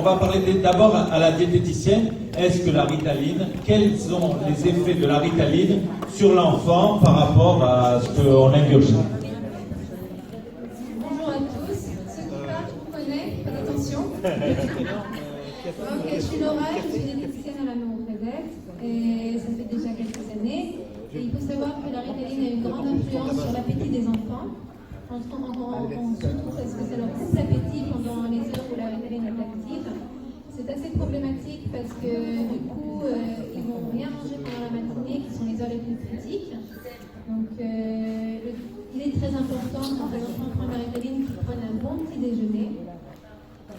va parler d'abord à la diététicienne. Est-ce que la Ritaline, quels sont les effets de la Ritaline sur l'enfant par rapport à ce qu'on ingurgite? Bonjour à tous. Ceux qui parlent, je vous connais, faites attention. Donc, je suis Laura, je suis diététicienne à la Maison Fredette et ça fait déjà quelques années. Et il faut savoir que la Ritaline a une grande influence sur l'appétit des enfants. Surtout parce que ça leur coupe l'appétit pendant les heures où la Ritaline est active. C'est assez problématique parce que du coup, ils vont rien manger pendant la matinée, qui sont les heures les plus critiques. Donc, il est très important quand les enfants prennent la Ritaline qu'ils prennent un bon petit déjeuner,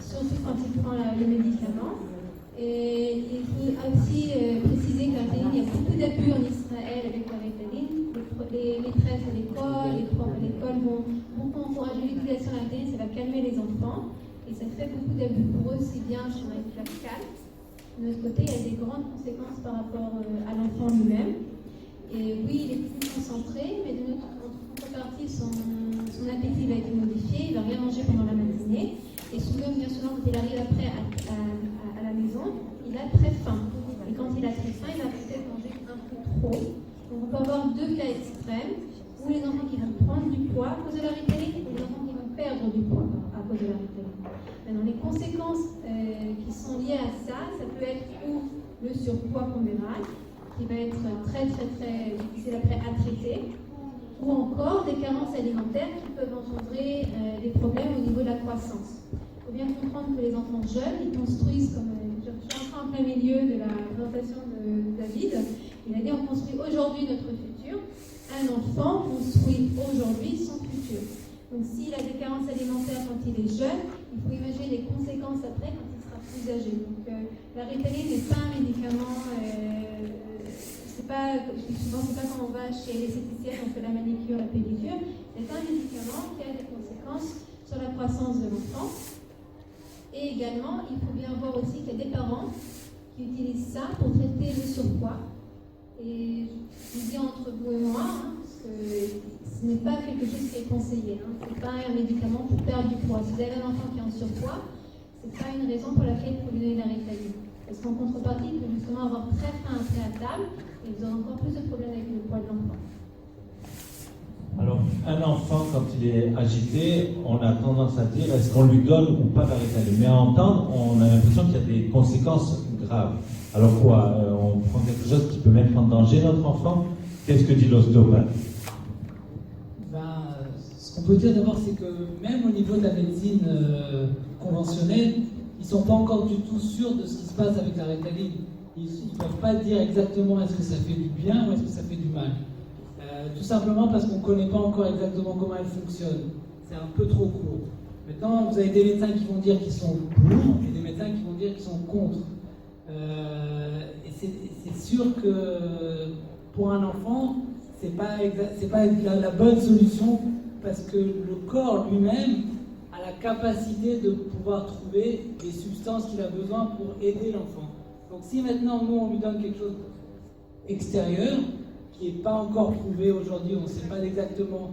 surtout quand ils prennent le médicament. Et il faut aussi préciser que la Ritaline, il y a beaucoup d'abus en Israël avec la Ritaline. Les maîtresses à l'école, les profs à l'école vont beaucoup encourager l'utilisation de la Ritaline, ça va calmer les enfants. Et ça fait beaucoup d'abus pour eux, aussi bien sur la calme. De notre côté, il y a des grandes conséquences par rapport à l'enfant lui-même. Et oui, il est plus concentré, mais de notre contrepartie, son appétit va être modifié, il ne va rien manger pendant la matinée. Et souvent, bien souvent, quand il arrive après à la maison, il a très faim. Et quand il a très faim, il va peut-être manger un peu trop. Donc on peut avoir deux cas extrêmes, où les enfants qui vont prendre du poids à cause de la Ritaline, ou les enfants qui vont perdre du poids à cause de la Ritaline. Maintenant, les conséquences qui sont liées à ça, ça peut être ou le surpoids pondéral, qui va être très difficile après à traiter, ou encore des carences alimentaires qui peuvent engendrer des problèmes au niveau de la croissance. Il faut bien comprendre que les enfants jeunes, ils construisent, comme je suis en plein milieu de la présentation de David, il a dit on construit aujourd'hui notre futur. Un enfant construit aujourd'hui son futur. Donc s'il a des carences alimentaires quand il est jeune, il faut imaginer les conséquences après quand il sera plus âgé. Donc la Ritaline n'est pas un médicament, je dis souvent, c'est pas quand on va chez l'esthéticienne, on fait la manicure, la pédicure, c'est un médicament qui a des conséquences sur la croissance de l'enfant. Et également, il faut bien voir aussi qu'il y a des parents qui utilisent ça pour traiter le surpoids. Et je vous dis entre vous et moi, parce que ce n'est pas quelque chose qui est conseillé. Ce n'est pas un médicament pour perdre du poids. Si vous avez un enfant qui est en surpoids, ce n'est pas une raison pour laquelle il faut lui donner de la Ritaline. Parce qu'en contrepartie, il peut justement avoir très faim après à table et vous aurez encore plus de problèmes avec le poids de l'enfant. Alors, un enfant, quand il est agité, on a tendance à dire est-ce qu'on lui donne ou pas la Ritaline? Mais à entendre, on a l'impression qu'il y a des conséquences graves. Alors quoi, on prend quelque chose qui peut mettre en danger notre enfant? Qu'est-ce que dit l'ostéopathe? Ce qu'on peut dire d'abord, c'est que même au niveau de la médecine conventionnelle, ils ne sont pas encore du tout sûrs de ce qui se passe avec la Ritaline. Ils ne peuvent pas dire exactement est-ce que ça fait du bien ou est-ce que ça fait du mal. Tout simplement parce qu'on ne connaît pas encore exactement comment elle fonctionne. C'est un peu trop court. Maintenant, vous avez des médecins qui vont dire qu'ils sont pour et des médecins qui vont dire qu'ils sont contre. Et c'est sûr que pour un enfant, c'est pas la bonne solution parce que le corps lui-même a la capacité de pouvoir trouver les substances qu'il a besoin pour aider l'enfant. Donc si maintenant nous on lui donne quelque chose extérieur qui n'est pas encore prouvé aujourd'hui, on ne sait pas exactement.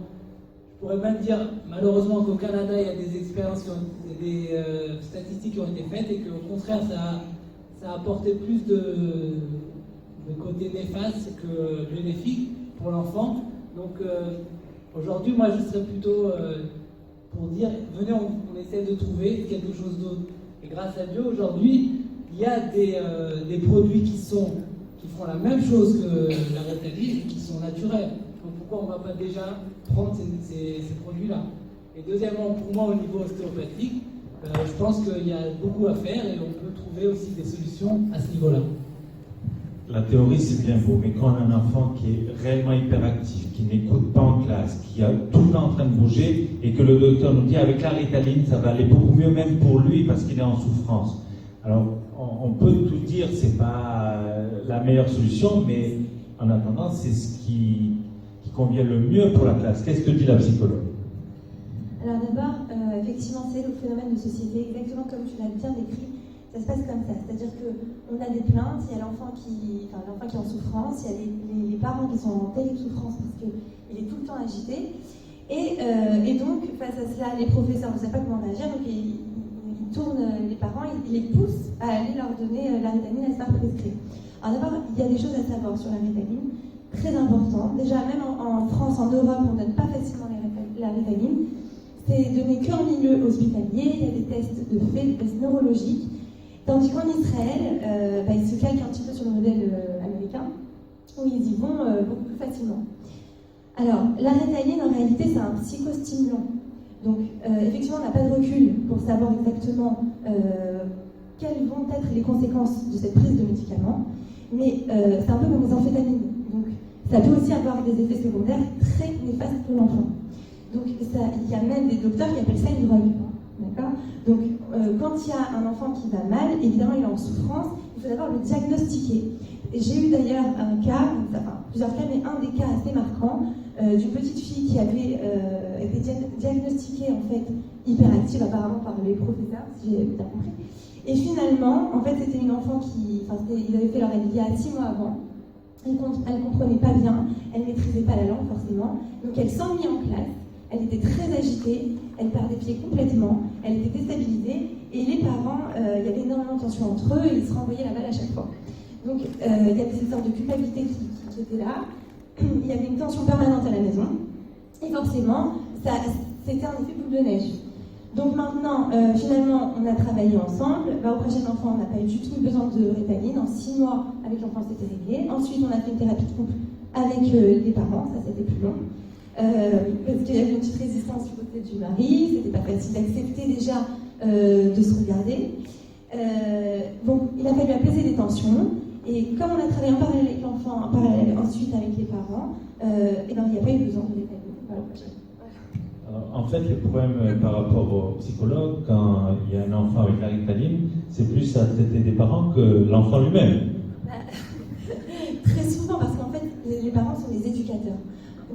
Je pourrais même dire malheureusement qu'au Canada il y a des expériences, des statistiques qui ont été faites et qu'au contraire ça a apporté plus de côté néfaste que bénéfique pour l'enfant. Donc aujourd'hui, moi je serais plutôt pour dire, venez, on essaie de trouver quelque chose d'autre. Et grâce à Dieu, aujourd'hui, il y a des produits qui font la même chose que la Ritaline et qui sont naturels. Donc pourquoi on ne va pas déjà prendre ces produits-là? Et deuxièmement, pour moi, au niveau ostéopathique, je pense qu'il y a beaucoup à faire et on peut trouver aussi des solutions à ce niveau-là. La théorie, c'est bien beau, mais quand on a un enfant qui est réellement hyperactif, qui n'écoute pas en classe, qui est tout le temps en train de bouger, et que le docteur nous dit avec la Ritaline, ça va aller beaucoup mieux même pour lui parce qu'il est en souffrance. Alors, on peut tout dire, c'est pas la meilleure solution, mais en attendant, c'est ce qui convient le mieux pour la classe. Qu'est-ce que dit la psychologue? Alors d'abord, effectivement, c'est le phénomène de société, exactement comme tu l'as bien décrit. Ça se passe comme ça, c'est-à-dire qu'on a des plaintes, il y a l'enfant qui est en souffrance, il y a les parents qui sont en terrible souffrance parce qu'il est tout le temps agité. Et donc, face à cela, les professeurs ne savent pas comment agir, donc ils ils tournent les parents, ils les poussent à aller leur donner la Ritaline à se faire prescrire. Alors d'abord, il y a des choses à savoir sur la Ritaline, très importantes. Déjà, même en France, en Europe, on ne donne pas facilement la Ritaline. C'est donné qu'en milieu hospitalier, il y a des tests de fait, des tests neurologiques. Tandis qu'en Israël, ils se calquent un petit peu sur le modèle américain, où ils y vont beaucoup plus facilement. Alors, la Ritaline, en réalité, c'est un psychostimulant. Donc, effectivement, on n'a pas de recul pour savoir exactement quelles vont être les conséquences de cette prise de médicaments, mais c'est un peu comme les amphétamines. Donc, ça peut aussi avoir des effets secondaires très néfastes pour l'enfant. Donc, il y a même des docteurs qui appellent ça une drogue. D'accord ? Donc, quand il y a un enfant qui va mal, évidemment, il est en souffrance, il faut d'abord le diagnostiquer. Et j'ai eu d'ailleurs un cas, enfin plusieurs cas, mais un des cas assez marquants, d'une petite fille qui avait été diagnostiquée en fait hyperactive apparemment par les professeurs, si j'ai bien compris. Et finalement, en fait, c'était une enfant ils avaient fait leur LIA 6 mois avant. Elle ne comprenait pas bien, elle ne maîtrisait pas la langue forcément, donc elle s'ennuyait en classe. Elle était très agitée, elle perdait pied complètement, elle était déstabilisée, et les parents, il y avait énormément de tension entre eux, et ils se renvoyaient la balle à chaque fois. Donc il y avait cette sorte de culpabilité qui était là, il y avait une tension permanente à la maison, et forcément, c'était un effet boule de neige. Donc maintenant, finalement, on a travaillé ensemble. Au prochain enfant, on n'a pas eu du tout besoin de Ritaline. En 6 mois, avec l'enfant, c'était réglé. Ensuite, on a fait une thérapie de couple avec les parents, ça c'était plus long. Parce qu'il y avait une petite résistance du côté du mari, c'était pas facile d'accepter déjà de se regarder. Donc il a fallu apaiser les tensions, et comme on a travaillé en parallèle avec l'enfant, en parallèle ensuite avec les parents, il n'y a pas eu besoin de Ritaline. En fait, le problème par rapport au psychologue, quand il y a un enfant avec la Ritaline, c'est plus à traiter des parents que l'enfant lui-même. Très souvent, parce qu'en fait, les parents sont des éducateurs.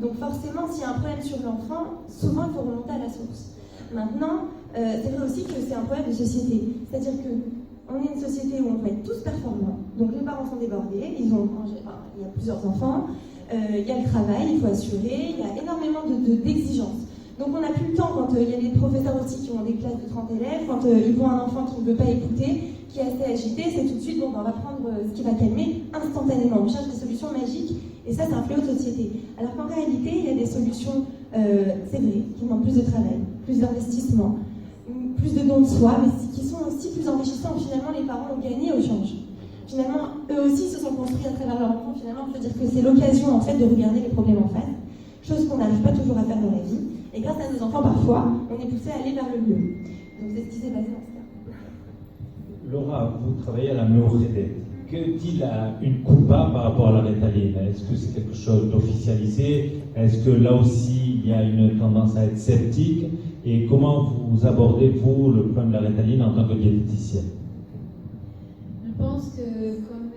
Donc forcément, s'il y a un problème sur l'enfant, souvent il faut remonter à la source. Maintenant, c'est vrai aussi que c'est un problème de société. C'est-à-dire qu'on est une société où on doit être tous performants. Donc les parents sont débordés, il y a plusieurs enfants, il y a le travail, il faut assurer, il y a énormément d'exigences. Donc on n'a plus le temps quand il y a les professeurs aussi qui ont des classes de 30 élèves, quand ils voient un enfant qui ne veut pas écouter, qui est assez agité, c'est tout de suite, on va prendre ce qui va calmer instantanément. On cherche des solutions magiques, et ça c'est un fléau de société. Alors qu'en réalité, il y a des solutions, c'est vrai, qui demandent plus de travail, plus d'investissement, plus de dons de soi, mais qui sont aussi plus enrichissants. Finalement, les parents ont gagné au change. Finalement, eux aussi se sont construits à travers leur enfant. Finalement, on peut dire que c'est l'occasion en fait de regarder les problèmes en face, chose qu'on n'arrive pas toujours à faire dans la vie. Et grâce à nos enfants, parfois, on est poussé à aller vers le mieux. Donc c'est ce qui s'est passé dans ce cas. Laura, vous travaillez à la Méorédette. Que dit une CUPA par rapport à la Ritaline? Est-ce que c'est quelque chose d'officialisé? Est-ce que là aussi, il y a une tendance à être sceptique? Et comment vous abordez, vous, le problème de la Ritaline en tant que diététicienne? Je pense que, comme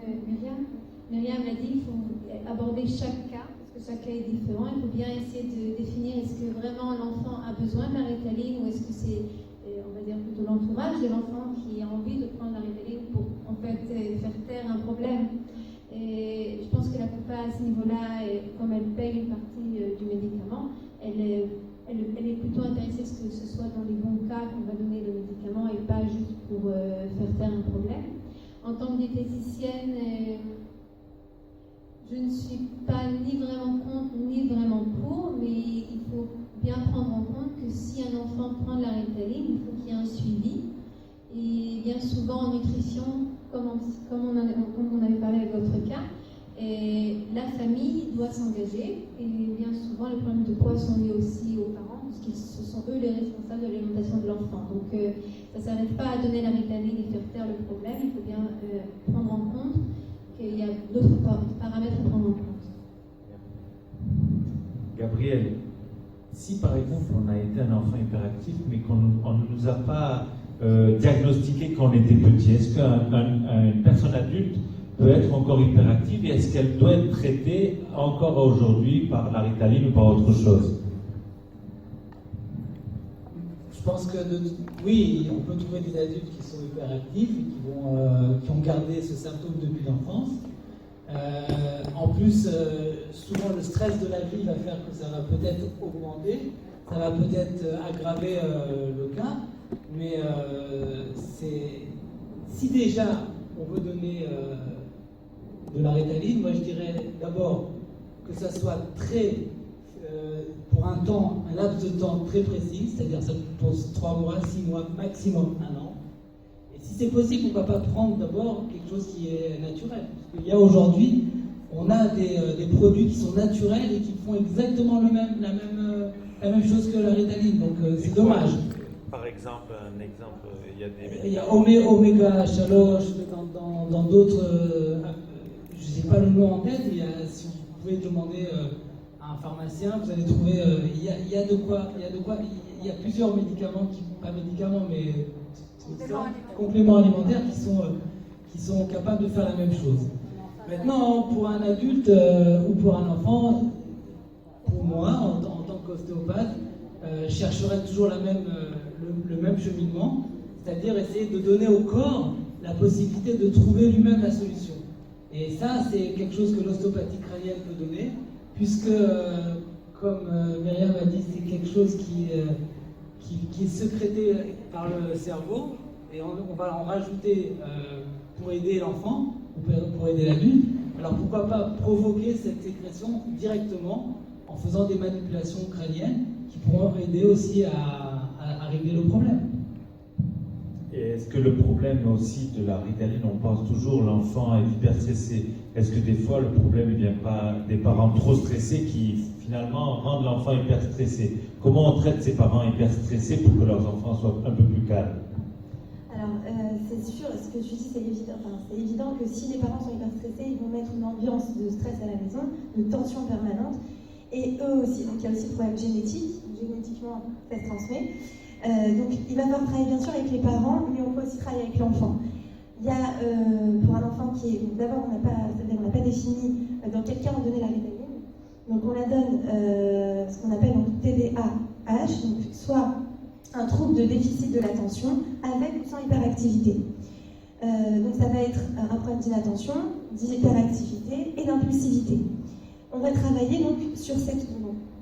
Myriam l'a dit, il faut aborder chaque cas. Chaque cas est différent, il faut bien essayer de définir est-ce que vraiment l'enfant a besoin de la Ritaline ou est-ce que c'est, on va dire, plutôt l'entourage de l'enfant qui a envie de prendre la Ritaline pour en fait faire taire un problème. Et je pense que la CUPA à ce niveau-là, comme elle paye une partie du médicament, elle est plutôt intéressée à ce que ce soit dans les bons cas qu'on va donner le médicament et pas juste pour faire taire un problème. En tant que diététicienne, je ne suis pas ni vraiment contre ni vraiment pour, mais il faut bien prendre en compte que si un enfant prend de la Ritaline, il faut qu'il y ait un suivi. Et bien souvent en nutrition, comme on avait parlé avec votre cas, et la famille doit s'engager. Et bien souvent, les problèmes de poids sont liés aussi aux parents, parce que ce sont eux les responsables de l'alimentation de l'enfant. Donc ça ne s'arrête pas à donner la Ritaline et faire taire le problème, il faut bien prendre en compte qu'il y a d'autres paramètres à prendre en compte. Gabriel, si par exemple on a été un enfant hyperactif mais qu'on ne nous a pas diagnostiqué quand on était petit, est-ce qu'une personne adulte peut être encore hyperactive et est-ce qu'elle doit être traitée encore aujourd'hui par la Ritaline ou par autre chose? Je pense que oui, on peut trouver des adultes qui sont hyperactifs et qui ont gardé ce symptôme depuis l'enfance. En plus, souvent le stress de la vie va faire que ça va peut-être augmenter, ça va peut-être aggraver le cas. Mais si déjà on veut donner de la Ritaline, moi je dirais d'abord que ça soit pour un laps de temps très précis, c'est-à-dire ça pose 3 mois, 6 mois, maximum 1 an. Et si c'est possible, pourquoi pas prendre d'abord quelque chose qui est naturel. Parce qu'il y a aujourd'hui, on a des produits qui sont naturels et qui font exactement la même chose que la Ritaline, donc c'est dommage. Par exemple, il y a Oméga 3 dans d'autres, je n'ai pas le nom en tête, mais si vous pouvez demander à un pharmacien, vous allez trouver, il y a plusieurs médicaments, pas médicaments, mais compléments alimentaires qui sont capables de faire la même chose. Maintenant, pour un adulte ou pour un enfant, pour moi, en tant qu'ostéopathe, je chercherais toujours le même cheminement, c'est-à-dire essayer de donner au corps la possibilité de trouver lui-même la solution. Et ça, c'est quelque chose que l'ostéopathie crânienne peut donner, puisque, comme Myriam a dit, c'est quelque chose qui est sécrété par le cerveau, et on va en rajouter pour aider l'enfant, ou pour aider l'adulte. Alors pourquoi pas provoquer cette sécrétion directement en faisant des manipulations crâniennes qui pourront aider aussi à régler le problème. Et est-ce que le problème aussi de la Ritaline, on pense toujours l'enfant est hyper stressé. Est-ce que des fois le problème ne vient pas des parents trop stressés qui finalement rendent l'enfant hyper stressé? Comment on traite ces parents hyper stressés pour que leurs enfants soient un peu plus calmes? Alors, c'est sûr, ce que tu dis, c'est évident que si les parents sont hyper stressés, ils vont mettre une ambiance de stress à la maison, de tension permanente. Et eux aussi, donc il y a aussi le problème génétique, génétiquement ça se transmet. Donc il va falloir travailler bien sûr avec les parents, mais on peut aussi travailler avec l'enfant. Il y a pour un enfant qui est, d'abord on n'a pas défini dans quel cas on donnait la Ritaline. Donc on la donne ce qu'on appelle donc TDAH, donc soit un trouble de déficit de l'attention avec ou sans hyperactivité. Donc ça va être un problème d'inattention, d'hyperactivité et d'impulsivité. On va travailler donc sur cette...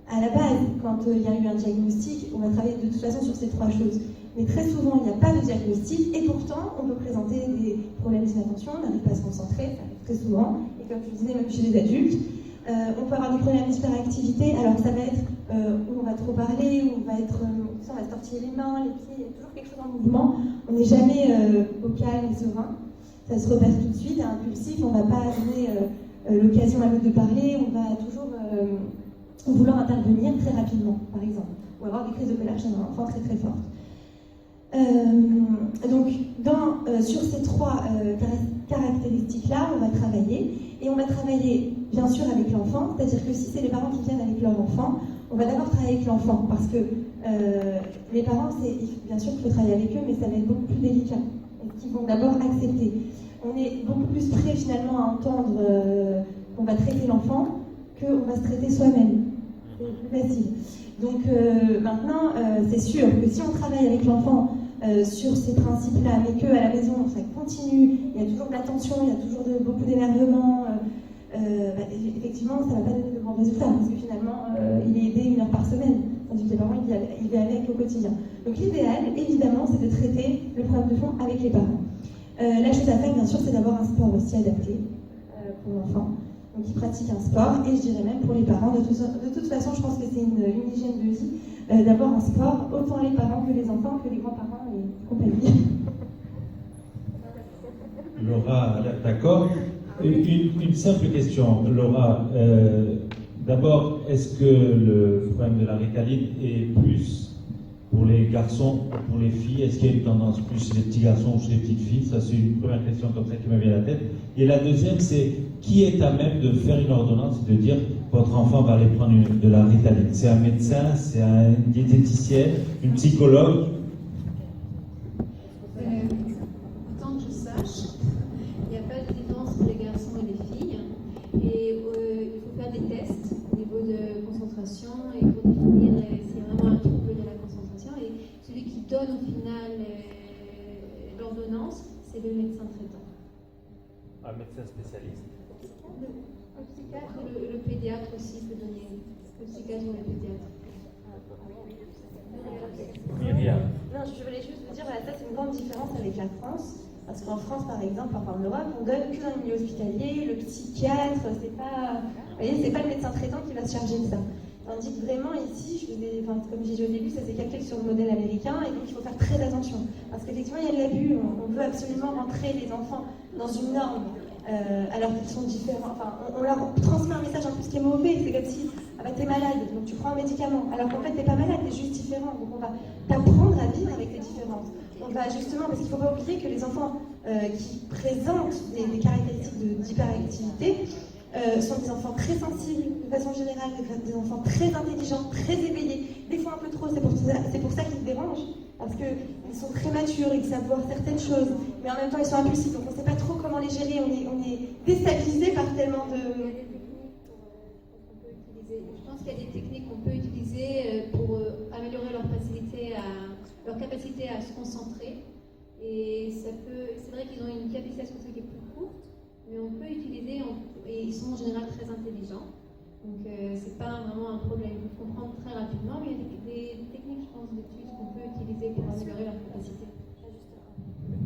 À la base, quand il y a eu un diagnostic, on va travailler de toute façon sur ces 3 choses. Mais très souvent, il n'y a pas de diagnostic et pourtant, on peut présenter des problèmes d'inattention, on n'arrive pas à se concentrer, ça arrive très souvent. Et comme je vous disais, même chez les adultes, on peut avoir des problèmes d'hyperactivité. Alors ça va être où on va trop parler, où on va se tortiller les mains, les pieds, il y a toujours quelque chose en mouvement. On n'est jamais au calme et serein. Ça se repère tout de suite, impulsif, on ne va pas donner l'occasion à l'autre de parler, on va toujours vouloir intervenir très rapidement, par exemple, ou avoir des crises de colère chez un enfant très très fortes. Donc, sur ces 3 caractéristiques-là, on va travailler, et on va travailler bien sûr avec l'enfant, c'est-à-dire que si c'est les parents qui viennent avec leur enfant, on va d'abord travailler avec l'enfant, parce que les parents, bien sûr qu'il faut travailler avec eux, mais ça va être beaucoup plus délicat, et qu'ils vont d'abord accepter. On est beaucoup plus prêt finalement à entendre qu'on va traiter l'enfant qu'on va se traiter soi-même. C'est plus facile. Donc maintenant, c'est sûr que si on travaille avec l'enfant sur ces principes-là, mais qu'à la maison, ça continue, il y a toujours de la tension, il y a toujours beaucoup d'énervement, effectivement, ça ne va pas donner de bons résultats, parce que finalement, il est aidé 1 heure par semaine, tandis que les parents, il vit avec au quotidien. Donc l'idéal, évidemment, c'est de traiter le problème de fond avec les parents. La chose à faire, bien sûr, c'est d'avoir un sport aussi adapté pour l'enfant. Donc, ils pratiquent un sport, et je dirais même pour les parents. De toute façon, je pense que c'est une hygiène de vie d'avoir un sport, autant les parents que les enfants, que les grands-parents et compagnie. Laura, d'accord. Une simple question, Laura. D'abord, est-ce que le problème de la Ritaline est plus pour les garçons ou pour les filles? Est-ce qu'il y a une tendance plus chez les petits garçons ou chez les petites filles? Ça, c'est une première question comme ça qui me vient à la tête. Et la deuxième, c'est qui est à même de faire une ordonnance et de dire votre enfant va aller prendre de la Ritaline? C'est un médecin, c'est un diététicien, une psychologue? Autant que je sache, il n'y a pas de différence entre les garçons et les filles. Et il faut faire des tests au niveau de concentration et pour définir s'il y a vraiment un trouble de la concentration. Et celui qui donne au final l'ordonnance, c'est le médecin traitant. Un médecin spécialiste. Le psychiatre et le pédiatre aussi peut donner. Le psychiatre ou le pédiatre. Myriam. Non, je voulais juste vous dire, voilà, ça c'est une grande différence avec la France. Parce qu'en France, par exemple, enfin en Europe, on donne que dans le milieu hospitalier, le psychiatre, c'est pas, vous voyez, c'est pas le médecin traitant qui va se charger de ça. Tandis que vraiment ici, comme j'ai dit au début, ça s'est calqué sur le modèle américain, et donc il faut faire très attention. Parce qu'effectivement, il y a de l'abus, on veut absolument rentrer les enfants dans une norme, alors qu'ils sont différents. Enfin, on leur transmet un message en plus qui est mauvais, c'est comme si, ah bah t'es malade, donc tu prends un médicament. Alors qu'en fait, t'es pas malade, t'es juste différent. Donc on va t'apprendre à vivre avec les différences. On va justement, parce qu'il ne faut pas oublier que les enfants qui présentent des caractéristiques d'hyperactivité sont des enfants très sensibles, de façon générale, des enfants très intelligents, très éveillés, des fois un peu trop, c'est pour ça qu'ils se dérangent, parce qu'ils sont très matures, ils savent voir certaines choses, mais en même temps ils sont impulsifs, donc on ne sait pas trop comment les gérer, on est déstabilisé par tellement de... Je pense qu'il y a des techniques qu'on peut utiliser pour améliorer leur capacité à se concentrer. Et c'est vrai qu'ils ont une capacité à se concentrer qui est plus courte, mais on peut utiliser, et ils sont en général très intelligents. Donc c'est pas vraiment un problème. Ils peuvent comprendre très rapidement, mais il y a des techniques, je pense, d'études qu'on peut utiliser pour améliorer leur capacité.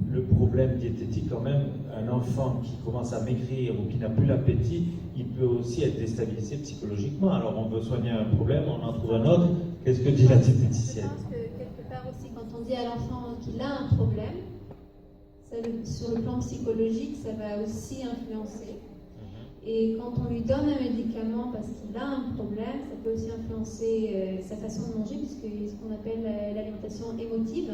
Le problème diététique, quand même, un enfant qui commence à maigrir ou qui n'a plus l'appétit, il peut aussi être déstabilisé psychologiquement. Alors on veut soigner un problème, on en trouve un autre. Qu'est-ce que dit la diététicienne? Je pense que quelque part aussi, quand on dit à l'enfant qu'il a un problème, sur le plan psychologique, ça va aussi influencer. Et quand on lui donne un médicament parce qu'il a un problème, ça peut aussi influencer sa façon de manger, puisque ce qu'on appelle l'alimentation émotive,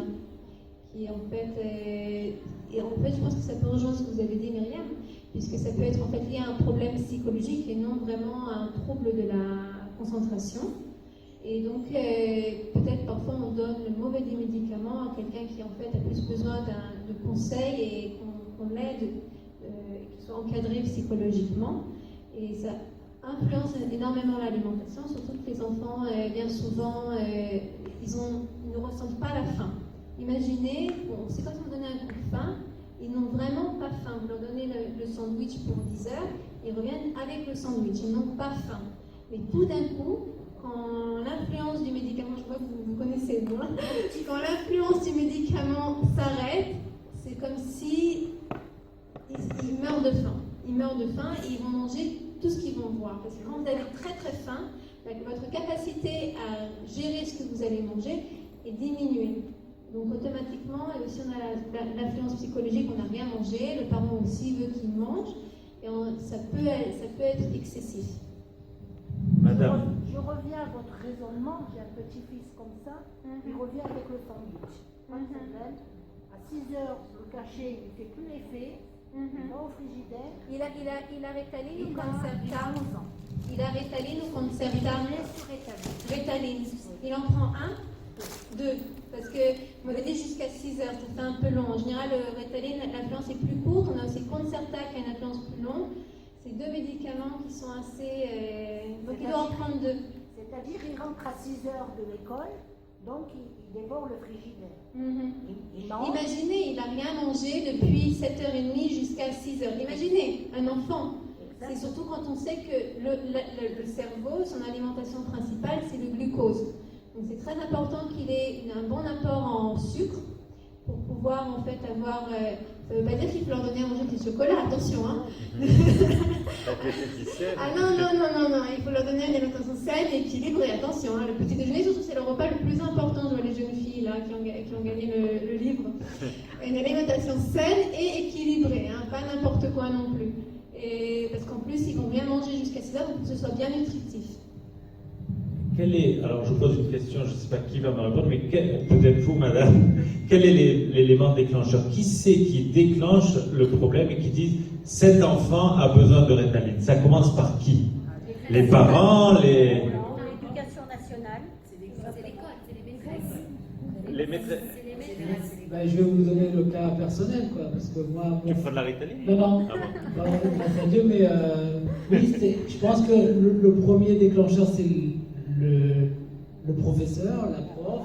qui en fait, je pense que ça peut rejoindre ce que vous avez dit, Myriam, puisque ça peut être en fait lié à un problème psychologique et non vraiment à un trouble de la concentration. Et donc, peut-être parfois on donne le mauvais des médicaments à quelqu'un qui en fait a plus besoin de conseils et qu'on l'aide, qu'il soit encadré psychologiquement. Et ça influence énormément l'alimentation, surtout que les enfants, bien souvent, ils ne ressentent pas la faim. Imaginez, c'est comme si vous donnez un coup de faim, ils n'ont vraiment pas faim. Vous leur donnez le sandwich pour 10 heures, ils reviennent avec le sandwich, ils n'ont pas faim. Mais tout d'un coup, quand l'influence du médicament, je crois que vous connaissez, non? Quand l'influence du médicament s'arrête, c'est comme si ils meurent de faim. Ils meurent de faim et ils vont manger tout ce qu'ils vont voir. Parce que quand vous avez très très faim, votre capacité à gérer ce que vous allez manger est diminuée. Donc automatiquement, et aussi on a l'influence psychologique, on n'a rien mangé, le parent aussi veut qu'il mange, et ça peut être excessif. Madame. Je reviens à votre raisonnement, j'ai un petit-fils comme ça, il revient avec le sandwich. Pas de problème. À 6 heures, le cachet, il ne fait plus l'effet, il va au frigidaire. Il a Ritaline ou Concerta? Il a Ritaline ou Concerta? Ritaline. Il en prend un, deux. Parce que vous m'avez dit jusqu'à 6 heures, ça fait un peu long. En général, le Ritaline, l'influence est plus courte. On a aussi Concerta qui a une influence plus longue. C'est deux médicaments qui sont assez... Donc il doit en prendre deux. C'est-à-dire qu'il rentre à 6 heures de l'école, donc il dévore le frigidaire. Il mange. Imaginez, il n'a rien mangé depuis 7h30 jusqu'à 6h. Imaginez, un enfant. C'est surtout quand on sait que le cerveau, son alimentation principale, c'est le glucose. Donc c'est très important qu'il ait un bon apport en sucre pour pouvoir en fait avoir... ça ne veut pas dire qu'il faut leur donner à manger des chocolats, attention hein. Ah non, il faut leur donner une alimentation saine et équilibrée, attention. Hein. Le petit déjeuner, surtout c'est le repas le plus important, je vois les jeunes filles là qui ont gagné le livre. Une alimentation saine et équilibrée, hein, pas n'importe quoi non plus. Et parce qu'en plus, ils vont bien manger jusqu'à 6 heures pour que ce soit bien nutritif. Alors je pose une question, je ne sais pas qui va me répondre, mais peut-être vous, madame, quel est l'élément déclencheur? Qui c'est qui déclenche le problème et qui dit cet enfant a besoin de Ritaline? Ça commence par qui? Les parents, L'éducation nationale. C'est l'école, c'est les maîtresses. les maîtresses. C'est les maîtresses. Je vais vous donner le cas personnel, quoi, parce que moi... Tu prends de la Ritaline? Non, Ah bon. grâce à Dieu, mais oui, je pense que le premier déclencheur, c'est le professeur, la prof,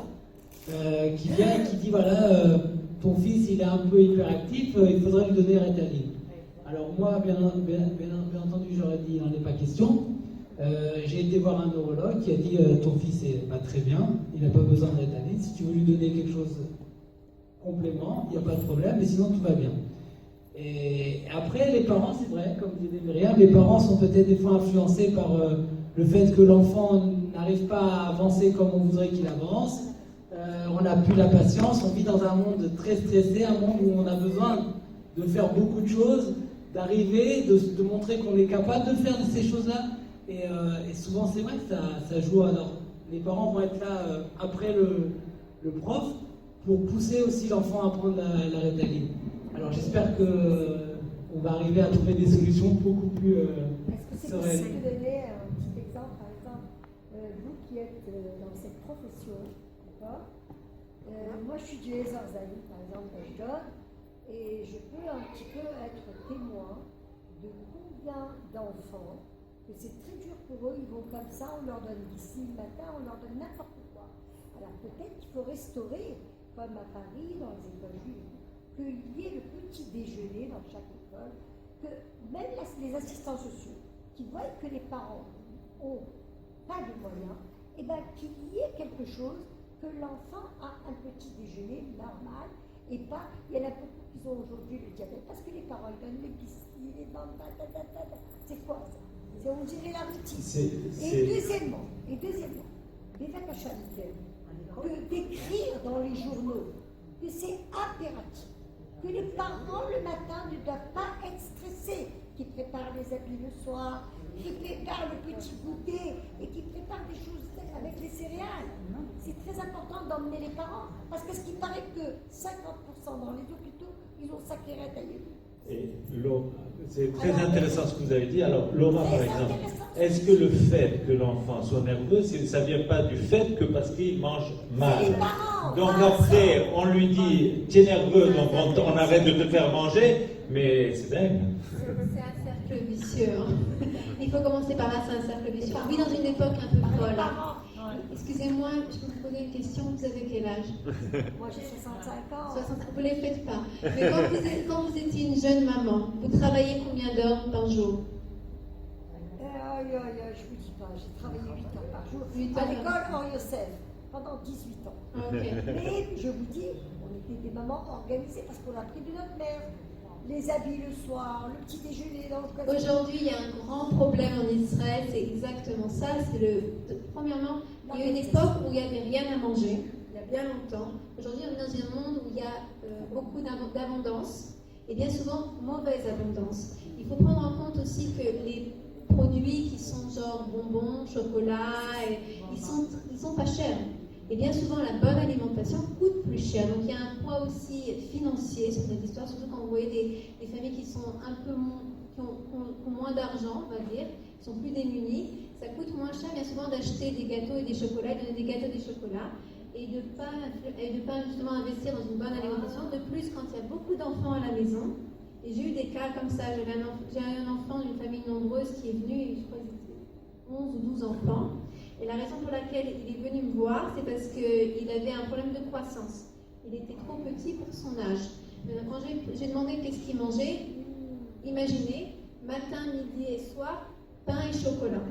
qui vient et qui dit voilà, ton fils il est un peu hyperactif, il faudrait lui donner Ritaline. Alors moi, bien entendu, j'aurais dit il n'en est pas question, J'ai été voir un neurologue qui a dit ton fils est pas très bien, il n'a pas besoin de Ritaline, si tu veux lui donner quelque chose complément, il n'y a pas de problème, mais sinon tout va bien. Et après, les parents, c'est vrai, comme disait Myriam, les parents sont peut-être des fois influencés par le fait que l'enfant n'arrive pas à avancer comme on voudrait qu'il avance. On n'a plus la patience, on vit dans un monde très stressé, un monde où on a besoin de faire beaucoup de choses, d'arriver, de montrer qu'on est capable de faire ces choses-là. Et souvent, c'est vrai que ça joue. Alors, les parents vont être là après le prof pour pousser aussi l'enfant à prendre la Ritaline. Alors, j'espère qu'on va arriver à trouver des solutions beaucoup plus Est-ce que c'est sereines. possible de donner un petit exemple, par exemple, vous qui êtes dans cette profession, d'accord, moi je suis du Lézard-Zali, par exemple, à John, et je peux un petit peu être témoin de combien d'enfants, que c'est très dur pour eux, ils vont comme ça, on leur donne d'ici le matin, on leur donne n'importe quoi. Alors peut-être qu'il faut restaurer, comme à Paris, dans les écoles juives, qu'il y ait le petit déjeuner dans chaque école, que même les assistants sociaux, qui voient que les parents n'ont pas de moyens, et bien qu'il y ait quelque chose, que l'enfant a un petit déjeuner normal, et pas, il y en a beaucoup qui ont aujourd'hui le diabète, parce que les parents ils donnent les pistilles, les bandes, c'est quoi ça? C'est on dirait la routine. Et deuxièmement, les Vakachaniten, d'écrire dans les journaux que c'est impératif, que les parents le matin ne doivent pas être stressés, qui préparent les habits le soir, qui préparent le petit goûter et qui préparent des choses avec les céréales. C'est très important d'emmener les parents, parce que ce qui paraît que 50% dans les hôpitaux, ils ont sacré taillé. Et c'est très intéressant ce que vous avez dit. Alors, Laura, par exemple, est-ce que le fait que l'enfant soit nerveux, ça ne vient pas du fait que parce qu'il mange mal? Donc après, on lui dit, tu es nerveux, donc on arrête de te faire manger, mais c'est dingue. C'est un cercle vicieux. Hein. Il faut commencer par là, c'est un cercle vicieux. On vit dans une époque un peu folle. Excusez-moi, je peux vous poser une question. Vous avez quel âge? Moi j'ai 65 ans. 60, vous ne les faites pas. Mais quand vous étiez une jeune maman, vous travaillez combien d'heures par jour? Je vous dis pas, j'ai travaillé 8 heures par jour. 8 À heures. l'école Henri Youssef, pendant 18 ans. Okay. Mais je vous dis, on était des mamans organisées parce qu'on a pris de notre mère. Les habits le soir, le petit déjeuner dans le café. Aujourd'hui, il y a un grand problème en Israël, c'est exactement ça. Premièrement, il y a eu une époque où il n'y avait rien à manger, il y a bien longtemps. Aujourd'hui, on est dans un monde où il y a beaucoup d'abondance et bien souvent mauvaise abondance. Il faut prendre en compte aussi que les produits qui sont genre bonbons, chocolat, ils sont pas chers. Et bien souvent, la bonne alimentation coûte plus cher. Donc, il y a un poids aussi financier sur cette histoire, surtout quand vous voyez des familles qui sont un peu qui ont moins d'argent, on va dire, qui sont plus démunies. Ça coûte moins cher, bien souvent, d'acheter des gâteaux et des chocolats, de donner des gâteaux et des chocolats, et de pas justement investir dans une bonne alimentation. De plus, quand il y a beaucoup d'enfants à la maison, et j'ai eu des cas comme ça, j'ai un enfant d'une famille nombreuse qui est venu, je crois que c'était 11 ou 12 enfants. Et la raison pour laquelle il est venu me voir, c'est parce qu'il avait un problème de croissance. Il était trop petit pour son âge. Quand j'ai demandé qu'est-ce qu'il mangeait, imaginez, matin, midi et soir, pain et chocolat.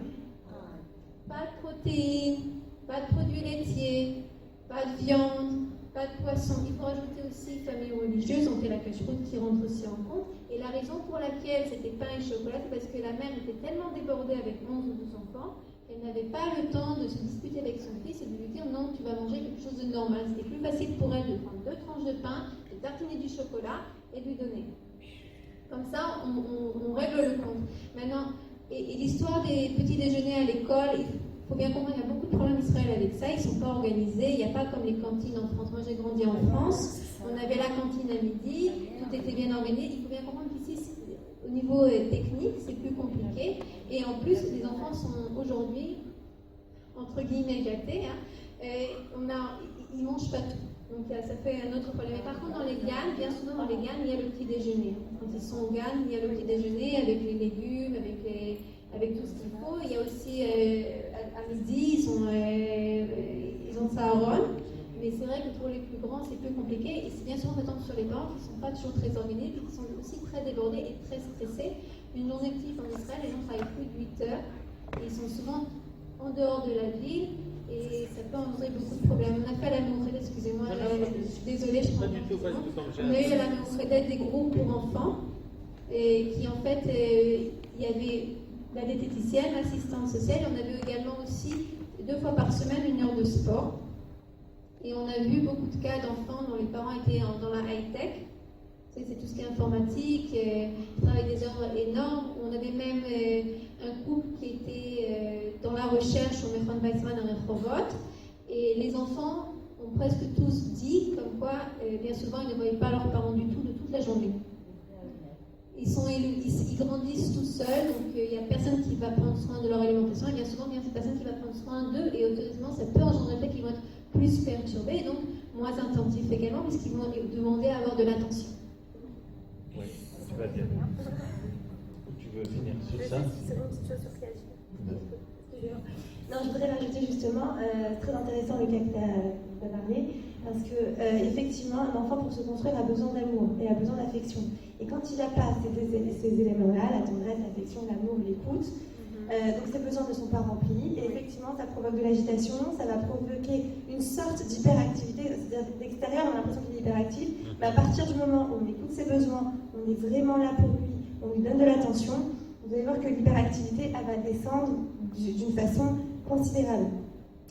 Pas de protéines, pas de produits laitiers, pas de viande, pas de poisson. Il faut rajouter aussi famille religieuse, on fait la cache-route qui rentre aussi en compte. Et la raison pour laquelle c'était pain et chocolat, c'est parce que la mère était tellement débordée avec 11 ou 12 enfants, elle n'avait pas le temps de se disputer avec son fils et de lui dire non, tu vas manger quelque chose de normal. C'était plus facile pour elle de prendre 2 tranches de pain, de tartiner du chocolat et de lui donner. Comme ça, on règle le compte. Maintenant, et l'histoire des petits déjeuners à l'école, il faut bien comprendre, il y a beaucoup de problèmes en Israël avec ça. Ils ne sont pas organisés. Il n'y a pas comme les cantines en France. Moi, j'ai grandi en France. On avait la cantine à midi. Tout était bien organisé. Il faut bien comprendre qu'ici, au niveau technique, c'est plus compliqué. Et en plus, les enfants sont aujourd'hui, entre guillemets, gâtés. Hein. Ils ne mangent pas tout. Donc ça fait un autre problème. Mais par contre, dans les GAN, bien souvent dans les GAN, il y a le petit déjeuner. Quand ils sont au GAN, il y a le petit déjeuner avec les légumes, avec tout ce qu'il faut. Il y a aussi, à midi, ils ont ça à Rome. Mais c'est vrai que pour les plus grands, c'est plus compliqué. Et c'est bien souvent maintenant sur les parents qui ne sont pas toujours très organisés, qui sont aussi très débordés et très stressés. Une journée type en Israël, les gens travaillent plus de 8 heures. Et ils sont souvent en dehors de la ville et ça peut engendrer beaucoup de problèmes. On a fait à la Mourette, excusez-moi, je suis désolée, je prends on a eu à la Mourette des groupes pour enfants et qui en fait, il y avait la diététicienne, l'assistante sociale, on avait également aussi 2 fois par semaine une heure de sport. Et on a vu beaucoup de cas d'enfants dont les parents étaient dans la high-tech. C'est tout ce qui est informatique, travail des heures énormes. On avait même un couple qui était dans la recherche au Mechon Weizmann en Rehovot. Et les enfants ont presque tous dit comme quoi, bien souvent, ils ne voyaient pas leurs parents du tout de toute la journée. Ils grandissent tout seuls, donc il n'y a personne qui va prendre soin de leur alimentation. Et bien souvent, il y a cette personne qui va prendre soin d'eux. Et automatiquement, ça peut engendrer le fait qu'ils vont être plus perturbés et donc moins attentifs également, puisqu'ils vont demander à avoir de l'attention. Oui, tu vas dire. Tu veux finir sur ça? Non, je voudrais rajouter justement, très intéressant le cas que tu as parlé, parce que effectivement, un enfant pour se construire a besoin d'amour et a besoin d'affection. Et quand il n'a pas ces éléments-là, la tendresse, l'affection, l'amour, l'écoute, donc ces besoins ne sont pas remplis et effectivement ça provoque de l'agitation, ça va provoquer une sorte d'hyperactivité, c'est-à-dire d'extérieur on a l'impression qu'il est hyperactif, mais à partir du moment où on écoute ses besoins, on est vraiment là pour lui, on lui donne de l'attention, vous allez voir que l'hyperactivité elle va descendre d'une façon considérable.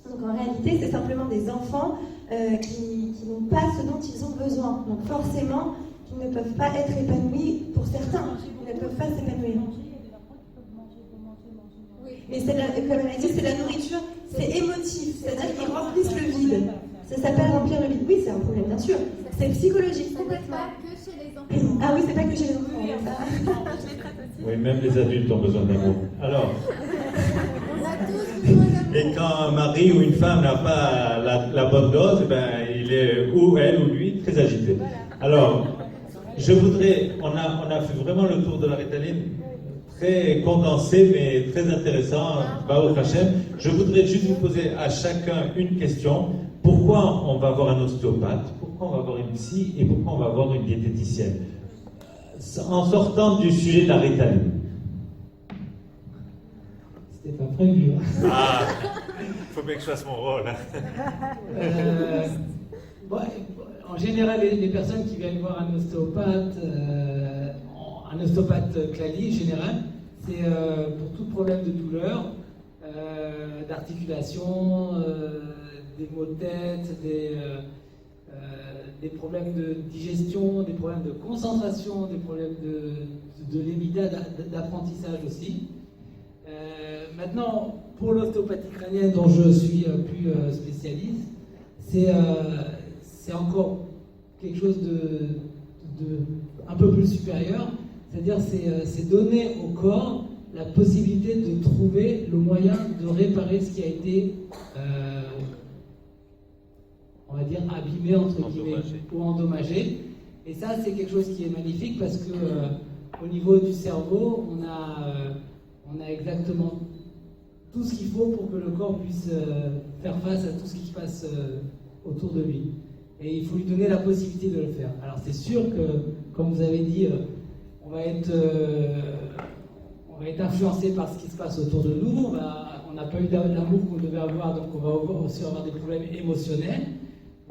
Donc en réalité c'est simplement des enfants qui n'ont pas ce dont ils ont besoin, donc forcément qui ne peuvent pas être épanouis pour certains, ils ne peuvent pas s'épanouir. Mais comme elle a dit, c'est la nourriture, c'est émotif, c'est-à-dire qu'ils remplissent le vide. Ça s'appelle remplir le vide. Oui, c'est un problème, bien sûr. C'est psychologique, complètement. C'est pas que chez les enfants. Ah oui, c'est pas que chez les enfants. Oui, même les adultes ont besoin d'amour. Alors, On a tous besoin d'amour. et quand un mari ou une femme n'a pas la bonne dose, eh ben, il est ou elle ou lui très agité. Alors, je voudrais, on a fait vraiment le tour de la Ritaline. Très condensé, mais très intéressant, Baruch Hashem. Je voudrais juste vous poser à chacun une question. Pourquoi on va voir un ostéopathe? Pourquoi on va voir une psy? Et pourquoi on va voir une diététicienne? En sortant du sujet de la Ritaline. C'était pas prévu. Ah, il faut bien que je fasse mon rôle. Bon, en général, les personnes qui viennent voir un ostéopathe clali général, c'est pour tout problème de douleur, d'articulation, des maux de tête, des problèmes de digestion, des problèmes de concentration, des problèmes de l'émida, d'apprentissage aussi. Maintenant, pour l'ostéopathie crânienne dont je suis plus spécialiste, c'est encore quelque chose de un peu plus supérieur. C'est-à-dire, c'est donner au corps la possibilité de trouver le moyen de réparer ce qui a été, on va dire, abîmé, entre guillemets, ou endommagé. Et ça, c'est quelque chose qui est magnifique parce que, au niveau du cerveau, on a exactement tout ce qu'il faut pour que le corps puisse faire face à tout ce qui se passe autour de lui. Et il faut lui donner la possibilité de le faire. Alors, c'est sûr que, comme vous avez dit, on va être influencé par ce qui se passe autour de nous, on n'a pas eu l'amour qu'on devait avoir, donc on va aussi avoir des problèmes émotionnels.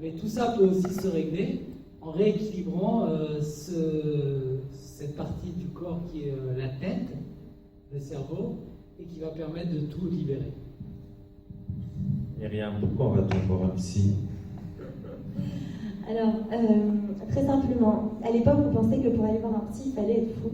Mais tout ça peut aussi se régler en rééquilibrant cette partie du corps qui est la tête, le cerveau, et qui va permettre de tout libérer. Myriam, pourquoi on va donc voir un psy? Alors, très simplement, à l'époque, on pensait que pour aller voir un psy, il fallait être fou.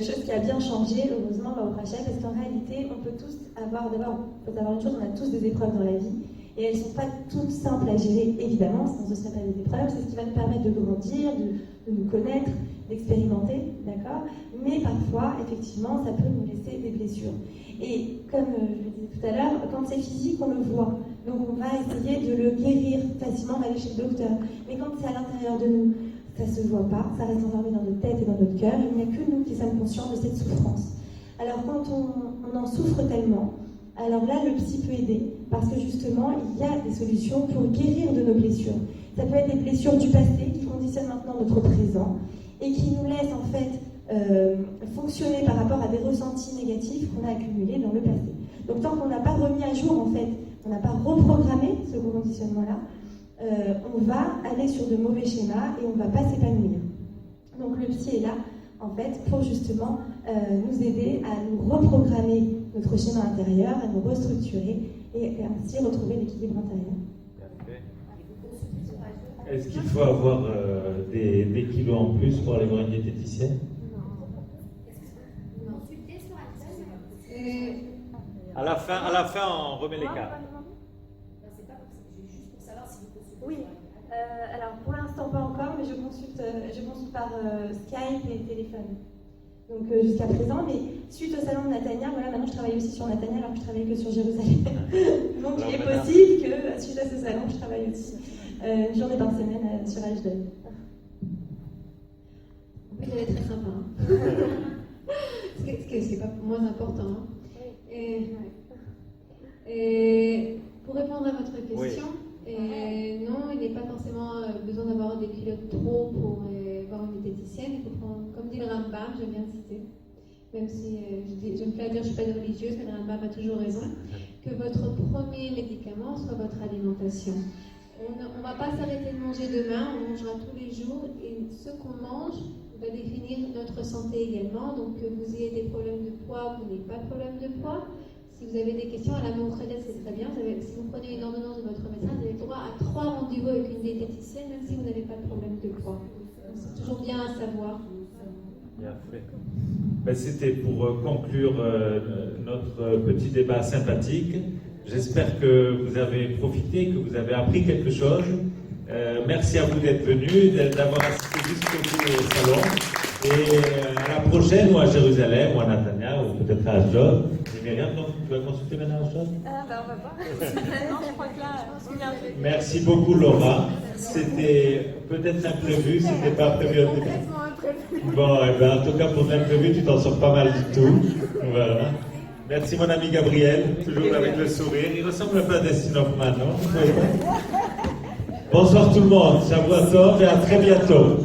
Chose qui a bien changé, heureusement, au Rachel, parce qu'en réalité, on peut tous avoir, d'abord, il faut savoir une chose, on a tous des épreuves dans la vie, et elles ne sont pas toutes simples à gérer, évidemment, sinon ce ne serait pas des épreuves, c'est ce qui va nous permettre de grandir, de nous connaître, d'expérimenter, d'accord? Mais parfois, effectivement, ça peut nous laisser des blessures. Et comme je le disais tout à l'heure, quand c'est physique, on le voit. Donc on va essayer de le guérir facilement, on va aller chez le docteur. Mais quand c'est à l'intérieur de nous, ça ne se voit pas, ça reste enfermé dans notre tête et dans notre cœur. Il n'y a que nous qui sommes conscients de cette souffrance. Alors quand on en souffre tellement, alors là, le psy peut aider. Parce que justement, il y a des solutions pour guérir de nos blessures. Ça peut être des blessures du passé qui conditionnent maintenant notre présent et qui nous laissent en fait fonctionner par rapport à des ressentis négatifs qu'on a accumulés dans le passé. Donc tant qu'on n'a pas remis à jour, en fait, on n'a pas reprogrammé ce conditionnement-là, on va aller sur de mauvais schémas et on ne va pas s'épanouir. Donc le psy est là, en fait, pour justement nous aider à nous reprogrammer notre schéma intérieur, à nous restructurer et ainsi retrouver l'équilibre intérieur. Est-ce qu'il faut avoir des kilos en plus pour aller voir une diététicienne? À la fin, on remet les cartes. Oui, alors pour l'instant pas encore, mais je consulte par Skype et téléphone. Donc jusqu'à présent, mais suite au salon de Nathania, voilà, maintenant je travaille aussi sur Nathania alors que je travaille que sur Jérusalem. Donc il est possible que suite à ce salon, je travaille aussi une journée par semaine sur Ashdod. En fait, elle est très sympa. Hein. Ce qui n'est pas moins important. Hein. Et pour répondre à votre question, non, il n'est pas forcément besoin d'avoir des kilos de trop pour voir une diététicienne. Il faut prendre, comme dit le Rambam, j'aime bien citer, même si je me fais à dire que je ne suis pas une religieuse, mais le Rambam a toujours raison, que votre premier médicament soit votre alimentation. On ne va pas s'arrêter de manger demain, on mangera tous les jours, et ce qu'on mange va définir notre santé également. Donc que vous ayez des problèmes de poids, vous n'ayez pas de problème de poids. Si vous avez des questions à la Montréal, c'est très bien. Si vous prenez une ordonnance de votre médecin, vous avez le droit à 3 rendez-vous avec une diététicienne, même si vous n'avez pas de problème de poids. Donc c'est toujours bien à savoir. Bien fait. Ben, c'était pour conclure notre petit débat sympathique. J'espère que vous avez profité, que vous avez appris quelque chose. Merci à vous d'être venus, d'avoir assisté jusqu'au bout au salon. Et à la prochaine, ou à Jérusalem, ou à Nathania, ou peut-être à Ashdod. Et Myriam, donc, tu vas consulter maintenant à Ashdod? On va voir. Non, je crois que là, Merci beaucoup, Laura. C'était peut-être imprévu, c'était pas prévu au début. Bon, eh ben, en tout cas, pour l'imprévu, tu t'en sors pas mal du tout. Voilà. Merci, mon ami Gabriel, toujours avec le sourire. Il ressemble un peu à Dustin Hoffman, non? Bonsoir tout le monde, Shavuot Tov et à très bientôt.